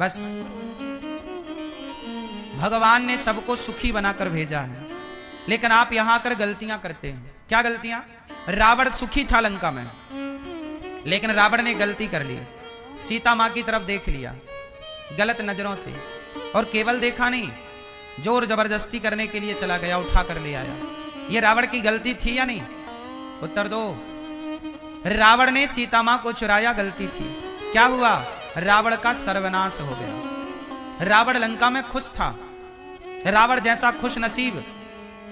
बस भगवान ने सबको सुखी बनाकर भेजा है, लेकिन आप यहां आकर गलतियां करते हैं। क्या गलतियां? रावण सुखी था लंका में, लेकिन रावण ने गलती कर ली, सीता मां की तरफ देख लिया गलत नजरों से, और केवल देखा नहीं, जोर जबरदस्ती करने के लिए चला गया, उठा कर ले आया। ये रावण की गलती थी या नहीं? उत्तर दो। रावण ने सीता मां को चुराया, गलती थी। क्या हुआ? रावण का सर्वनाश हो गया। रावण लंका में खुश था। रावण जैसा खुश नसीब,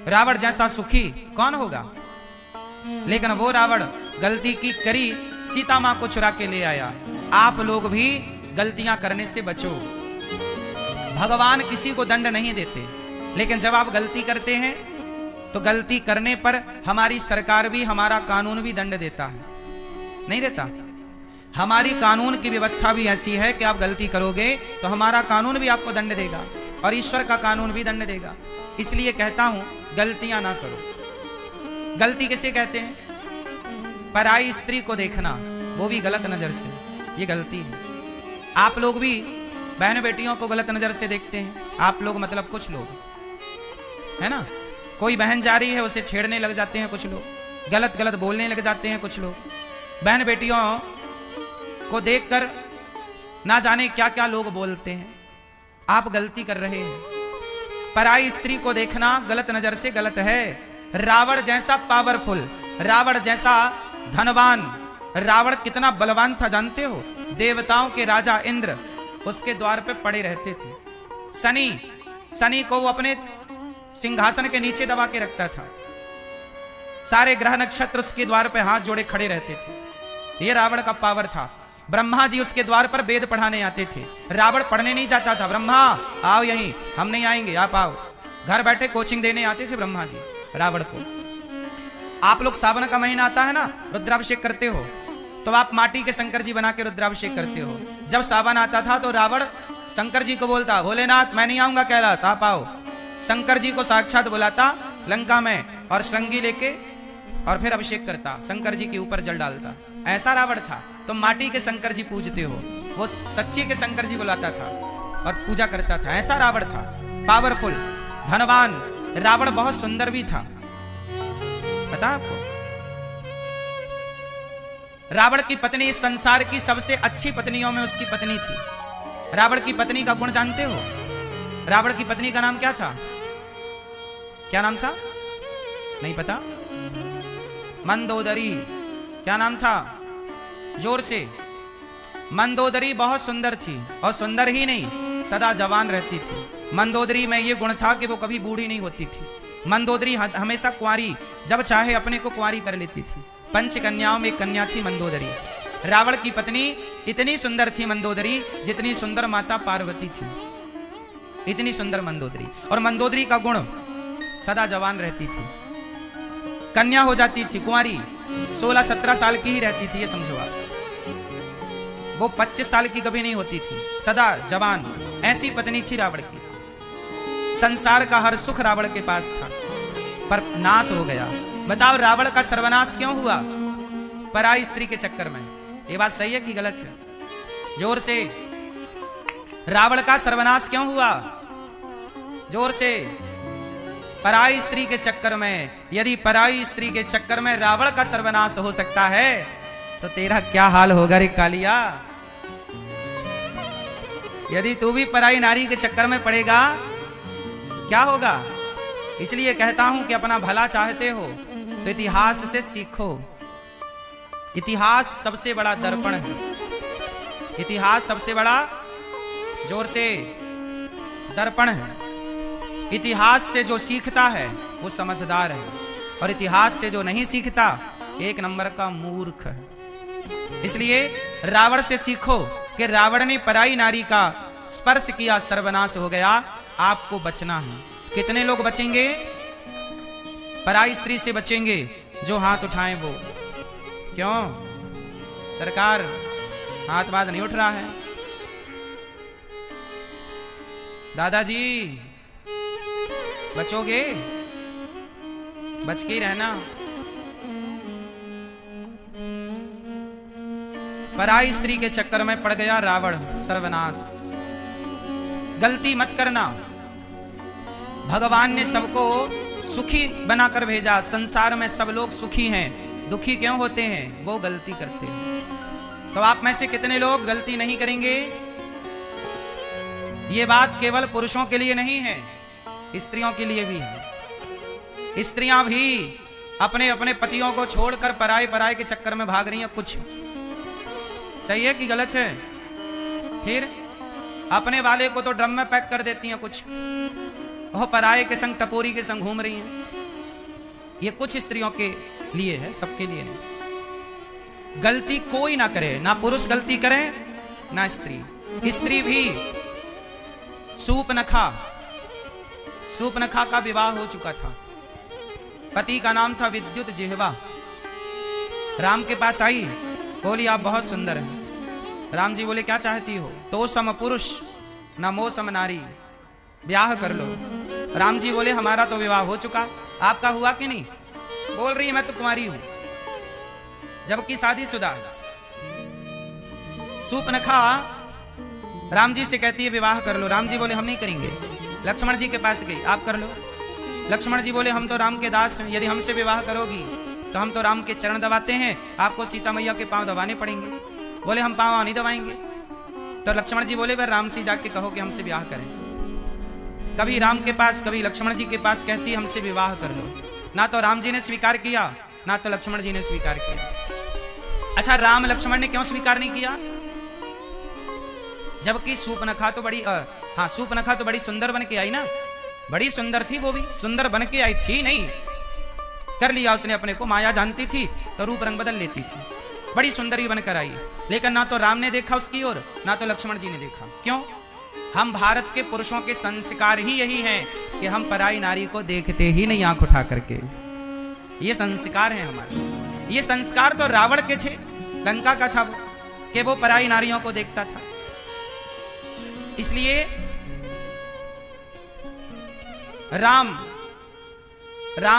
रावण जैसा सुखी कौन होगा? लेकिन वो रावण गलती की करी, सीता मां को चुरा के ले आया। आप लोग भी गलतियां करने से बचो। भगवान किसी को दंड नहीं देते, लेकिन जब आप गलती करते हैं तो गलती करने पर हमारी सरकार भी, हमारा कानून भी दंड देता है, नहीं देता? हमारी कानून की व्यवस्था भी ऐसी है कि आप गलती करोगे तो हमारा कानून भी आपको दंड देगा, और ईश्वर का कानून भी दंड देगा। इसलिए कहता हूं गलतियां ना करो। गलती किसे कहते हैं? पराई स्त्री को देखना, वो भी गलत नजर से, ये गलती है। आप लोग भी बहन बेटियों को गलत नजर से देखते हैं। आप लोग मतलब कुछ लोग, है ना? कोई बहन जा रही है, उसे छेड़ने लग जाते हैं कुछ लोग, गलत गलत बोलने लग जाते हैं कुछ लोग। बहन बेटियों को देखकर ना जाने क्या क्या लोग बोलते हैं। आप गलती कर रहे हैं। पराई स्त्री को देखना गलत नजर से गलत है। रावण जैसा पावरफुल, रावण जैसा धनवान, रावण कितना बलवान था जानते हो? देवताओं के राजा इंद्र उसके द्वार पे पड़े रहते थे। शनि को वो अपने सिंहासन के नीचे दबा के रखता था। सारे ग्रह नक्षत्र उसके द्वार पे हाथ जोड़े खड़े रहते थे। ये रावण का पावर था। ब्रह्मा जी उसके द्वार पर वेद पढ़ाने आते थे। रावण पढ़ने नहीं जाता था। ब्रह्मा आओ यहीं, हम नहीं आएंगे, आप आओ। घर बैठे कोचिंग देने आते थे ब्रह्मा जी रावण को। आप लोग सावन का महीना आता है ना, रुद्राभिषेक करते हो, तो आप माटी के शंकर जी बना के रुद्राभिषेक करते हो। जब सावन आता था तो रावण शंकर जी को बोलता, भोलेनाथ मैं नहीं आऊंगा कैलाश, आप आओ। शंकर जी को साक्षात बुलाता लंका में, और श्रृंगी लेके और फिर अभिषेक करता, शंकर जी के ऊपर जल डालता। ऐसा रावण था। तो माटी के शंकर जी पूजते हो, वो सच्चे के शंकर जी बुलाता था और पूजा करता था। ऐसा रावण था, पावरफुल, धनवान। रावण बहुत सुंदर भी था, पता आपको? रावण की पत्नी इस संसार की सबसे अच्छी पत्नियों में उसकी पत्नी थी। रावण की पत्नी का गुण जानते हो? रावण की पत्नी का नाम क्या था? क्या नाम था? नहीं पता? मंदोदरी। क्या नाम था? जोर से। मंदोदरी बहुत सुंदर थी, और सुंदर ही नहीं, सदा जवान रहती थी। मंदोदरी में यह गुण था कि वो कभी बूढ़ी नहीं होती थी। मंदोदरी हमेशा कुंवारी, जब चाहे अपने को कुंवारी कर लेती थी। पंच कन्याओं में एक कन्या थी मंदोदरी। रावण की पत्नी इतनी सुंदर थी मंदोदरी, जितनी सुंदर माता पार्वती थी, इतनी सुंदर मंदोदरी। और मंदोदरी का गुण, सदा जवान रहती थी। कन्या हो जाती थी, कुंवारी 16-17 साल की ही रहती थी, ये समझो आप। वो 25 साल की कभी नहीं होती थी, सदा जवान। ऐसी पत्नी थी रावण की। संसार का हर सुख रावण के पास था, पर नाश हो गया। बताओ रावण का सर्वनाश क्यों हुआ? पराई स्त्री के चक्कर में। ये बात सही है कि गलत है? जोर से। रावण का सर्वनाश क्यों हुआ? जोर से। पराई स्त्री के चक्कर में। यदि पराई स्त्री के चक्कर में रावण का सर्वनाश हो सकता है, तो तेरा क्या हाल होगा रे कालिया? यदि तू भी पराई नारी के चक्कर में पड़ेगा, क्या होगा? इसलिए कहता हूं कि अपना भला चाहते हो तो इतिहास से सीखो। इतिहास सबसे बड़ा दर्पण है। इतिहास सबसे बड़ा, जोर से, दर्पण है। इतिहास से जो सीखता है वो समझदार है, और इतिहास से जो नहीं सीखता एक नंबर का मूर्ख है। इसलिए रावण से सीखो कि रावण ने पराई नारी का स्पर्श किया, सर्वनाश हो गया। आपको बचना है। कितने लोग बचेंगे? पराई स्त्री से बचेंगे जो हाथ उठाएं वो। क्यों? सरकार हाथ बात नहीं उठ रहा है। दादाजी बचोगे? बच के ही रहना। पराई स्त्री के चक्कर में पड़ गया रावण, सर्वनाश। गलती मत करना। भगवान ने सबको सुखी बनाकर भेजा। संसार में सब लोग सुखी हैं, दुखी क्यों होते हैं? वो गलती करते हैं। तो आप में से कितने लोग गलती नहीं करेंगे? ये बात केवल पुरुषों के लिए नहीं है, स्त्रियों के लिए भी है। स्त्रियां भी अपने अपने पतियों को छोड़कर पराये के चक्कर में भाग रही हैं। कुछ सही है कि गलत है? फिर अपने वाले को तो ड्रम में पैक कर देती हैं, कुछ वह पराये के संग टपोरी के संग घूम रही हैं। ये कुछ स्त्रियों के लिए है, सबके लिए नहीं। गलती कोई ना करे, ना पुरुष गलती करे ना स्त्री। स्त्री भी सूपनखा का विवाह हो चुका था। पति का नाम था विद्युत जिह्वा। राम के पास आई, बोली आप बहुत सुंदर हैं। राम जी बोले क्या चाहती हो? तो सम पुरुष न मो सम नारी, ब्याह कर लो। राम जी बोले हमारा तो विवाह हो चुका, आपका हुआ कि नहीं? बोल रही मैं तो कुंवारी हूं, जबकि शादीशुदा। सूपनखा राम जी से कहती है विवाह कर लो। राम जी बोले हम नहीं करेंगे। लक्ष्मण जी के पास गई, आप कर लो। लक्ष्मण जी बोले हम तो राम के दास हैं, यदि हमसे विवाह करोगी तो हम तो राम के चरण दबाते हैं, आपको सीता मैया के पांव दबाने पड़ेंगे। बोले हम पांव नहीं दबाएंगे। तो लक्ष्मण जी बोले फिर राम से जाके कहो कि हमसे विवाह करें। कभी राम के पास, कभी लक्ष्मण जी के पास कहती हमसे विवाह कर लो। ना तो राम जी ने स्वीकार किया, ना तो लक्ष्मण जी ने स्वीकार किया। अच्छा, राम लक्ष्मण ने क्यों स्वीकार नहीं किया? जबकि सूपनखा तो बड़ी सुंदर बन के आई ना, बड़ी सुंदर थी। वो भी सुंदर बन के आई थी नहीं, कर लिया उसने अपने को। माया जानती थी तो रूप रंग बदल लेती थी। बड़ी सुंदर ही बनकर आई, लेकिन ना तो राम ने देखा उसकी ओर, ना तो लक्ष्मण जी ने देखा। क्यों? हम भारत के पुरुषों के संस्कार ही यही हैं कि हम पराई नारी को देखते ही नहीं आंख उठा करके। ये संस्कार है हमारे। ये संस्कार तो रावण के थे, लंका का था वो, कि वो पराई नारियों को देखता था। इसलिए राम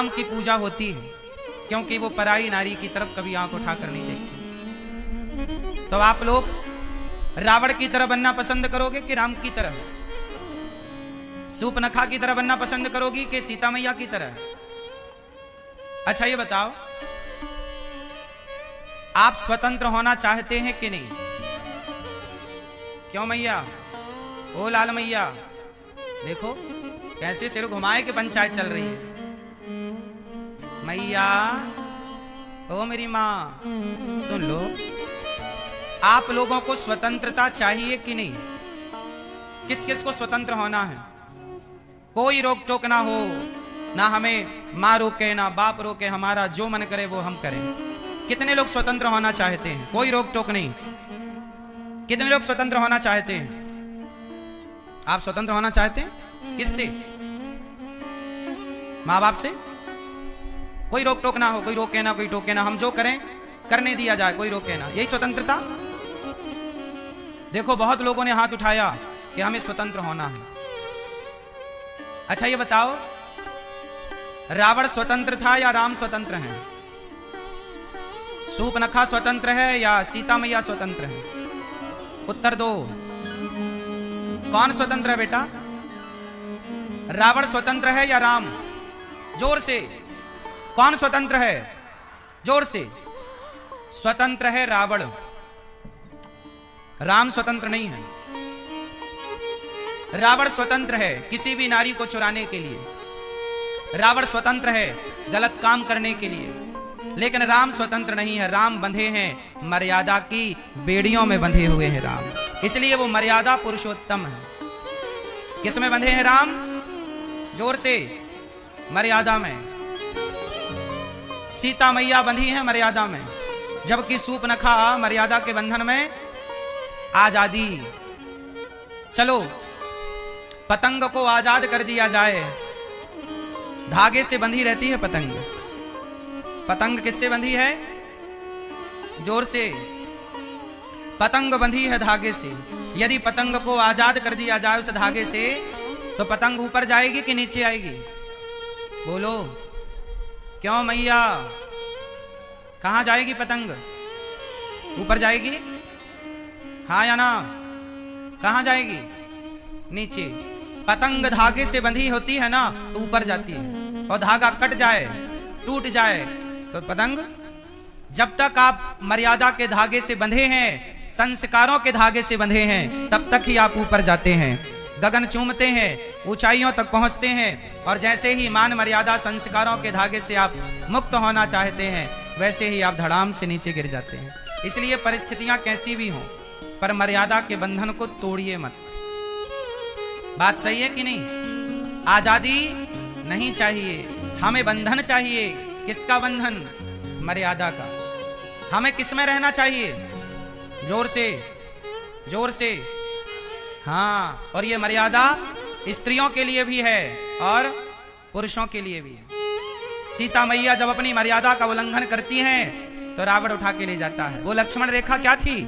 की पूजा होती है, क्योंकि वो पराई नारी की तरफ कभी आंख उठाकर नहीं देखते। तो आप लोग रावण की तरह बनना पसंद करोगे कि राम की तरह? सूपनखा की तरह बनना पसंद करोगी कि सीता मैया की तरह? अच्छा ये बताओ, आप स्वतंत्र होना चाहते हैं कि नहीं? क्यों मैया? ओ लाल मैया, देखो कैसे सिर घुमाए के पंचायत चल रही है। मैया, ओ मेरी माँ, सुन लो, आप लोगों को स्वतंत्रता चाहिए कि नहीं? किस किस को स्वतंत्र होना है? कोई रोक टोक ना हो, ना हमें माँ रोके ना बाप रोके, हमारा जो मन करे वो हम करें। कितने लोग स्वतंत्र होना चाहते हैं? कोई रोक टोक नहीं। कितने लोग स्वतंत्र होना चाहते हैं? आप स्वतंत्र होना चाहते हैं? किससे? माँ बाप से? कोई रोक टोक ना हो, कोई रोके ना, कोई टोके ना, हम जो करें करने दिया जाए, कोई रोके ना, यही स्वतंत्रता? देखो बहुत लोगों ने हाथ उठाया कि हमें स्वतंत्र होना है। अच्छा ये बताओ, रावण स्वतंत्र था या राम स्वतंत्र है? सूपनखा स्वतंत्र है या सीता मैया स्वतंत्र है? उत्तर दो, कौन स्वतंत्र है बेटा? रावण स्वतंत्र है या राम? जोर से, कौन स्वतंत्र है? जोर से। स्वतंत्र है रावण, राम स्वतंत्र नहीं है। रावण स्वतंत्र है किसी भी नारी को चुराने के लिए। रावण स्वतंत्र है गलत काम करने के लिए, लेकिन राम स्वतंत्र नहीं है। राम बंधे हैं मर्यादा की बेड़ियों में, बंधे हुए हैं राम, इसलिए वो मर्यादा पुरुषोत्तम है। किस में बंधे हैं राम? जोर से, मर्यादा में। सीता मैया बंधी है मर्यादा में, जबकि सूपनखा मर्यादा के बंधन में आजादी। चलो पतंग को आजाद कर दिया जाए। धागे से बंधी रहती है पतंग। पतंग किससे बंधी है? जोर से। पतंग बंधी है धागे से। यदि पतंग को आजाद कर दिया जाए उस धागे से, तो पतंग ऊपर जाएगी कि नीचे आएगी? बोलो। क्यों मैया? कहां जाएगी पतंग? ऊपर जाएगी? हाँ या ना? कहां जाएगी? नीचे। पतंग धागे से बंधी होती है ना तो ऊपर जाती है, और धागा कट जाए, टूट जाए तो पतंग, जब तक आप मर्यादा के धागे से बंधे हैं, संस्कारों के धागे से बंधे हैं, तब तक ही आप ऊपर जाते हैं, गगन चूमते हैं, ऊंचाइयों तक पहुंचते हैं। और जैसे ही मान मर्यादा संस्कारों के धागे से आप मुक्त होना चाहते हैं, वैसे ही आप धड़ाम से नीचे गिर जाते हैं। इसलिए परिस्थितियां कैसी भी हों, पर मर्यादा के बंधन को तोड़िए मत। बात सही है कि नहीं? आजादी नहीं चाहिए, हमें बंधन चाहिए। किसका बंधन? मर्यादा का। हमें किसमें रहना चाहिए? जोर से, जोर से। हाँ, और ये मर्यादा स्त्रियों के लिए भी है और पुरुषों के लिए भी है। सीता मैया जब अपनी मर्यादा का उल्लंघन करती हैं तो रावण उठा के ले जाता है। वो लक्ष्मण रेखा क्या थी?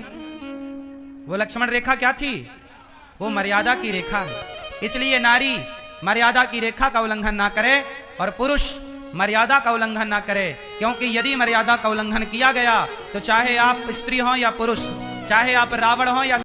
वो लक्ष्मण रेखा क्या थी? वो मर्यादा की रेखा है। इसलिए नारी मर्यादा की रेखा का उल्लंघन ना करे और पुरुष मर्यादा का उल्लंघन ना करे, क्योंकि यदि मर्यादा का उल्लंघन किया गया तो चाहे आप स्त्री हो या पुरुष, चाहे आप रावण हो या